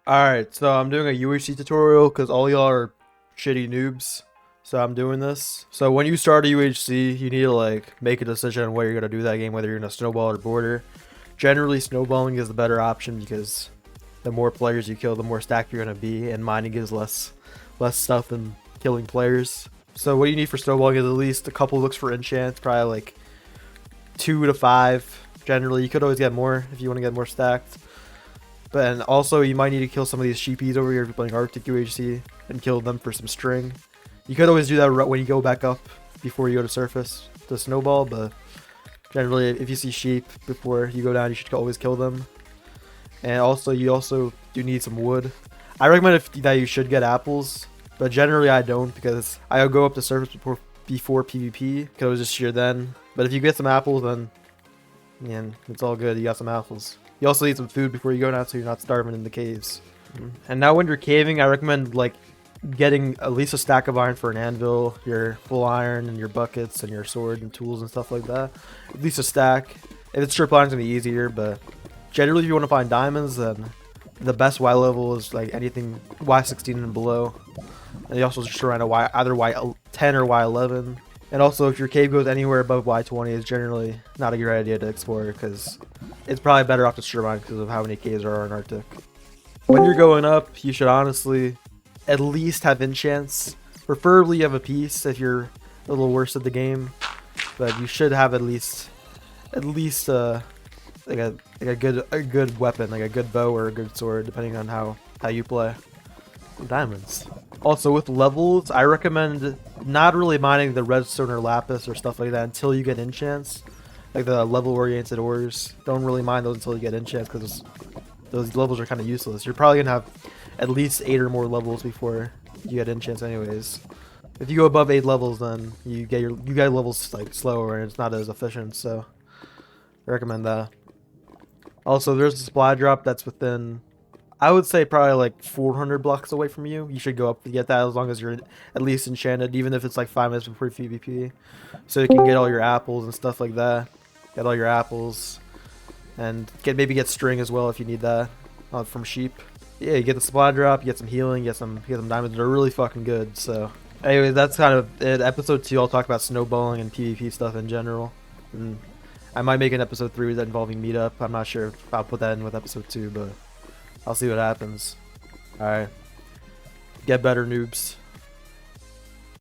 Alright, so I'm doing a UHC tutorial because all y'all are shitty noobs. So I'm doing this. So when you start a UHC, you need to like make a decision on where you're gonna do that game, whether you're gonna snowball or border. Generally, snowballing is the better option because the more players you kill, the more stacked you're gonna be, and mining gives less stuff than killing players. So what you need for snowballing is at least a couple looks for enchants, probably like 2 to 5. Generally, you could always get more if you want to get more stacked. But and also you might need to kill some of these sheepies over here if you're playing Arctic UHC and kill them for some string. You could always do that when you go back up before you go to surface to snowball, but generally if you see sheep before you go down, you should always kill them. And also you also do need some wood. I recommend that you should get apples, but generally I don't because I go up to surface before PvP because I was just sheer then. But if you get some apples, then man, it's all good. You got some apples. You also need some food before you go down so you're not starving in the caves. And now when you're caving, I recommend like getting at least a stack of iron for an anvil, your full iron, and your buckets, and your sword and tools and stuff like that. At least a stack. If it's strip iron, it's gonna be easier, but generally if you want to find diamonds, then the best Y level is like anything Y16 and below. And you also just around a Y, either Y10 or Y11. And also, if your cave goes anywhere above Y20, it's generally not a great idea to explore because it's probably better off to strip mine because of how many caves there are in Arctic. When you're going up, you should honestly at least have enchants. Preferably you have a piece if you're a little worse at the game, but you should have at least like a good weapon, like a good bow or a good sword, depending on how you play. Diamonds. Also, with levels, I recommend not really mining the redstone or lapis or stuff like that until you get enchants. Like the level-oriented ores. Don't really mine those until you get enchants because those levels are kind of useless. You're probably going to have at least 8 or more levels before you get enchants anyways. If you go above 8 levels, then you get levels like slower and it's not as efficient, so I recommend that. Also, there's a supply drop that's within, I would say, probably like 400 blocks away from you. You should go up to get that as long as you're at least enchanted, even if it's like 5 minutes before PvP. So you can get all your apples and stuff like that. Get all your apples. And maybe get string as well if you need that from sheep. Yeah, you get the supply drop, you get some healing, you get some diamonds. They're really fucking good, so. Anyway, that's kind of it. Episode 2, I'll talk about snowballing and PvP stuff in general. And I might make an episode 3 that involving meetup. I'm not sure if I'll put that in with episode 2, but I'll see what happens. Alright. Get better, noobs.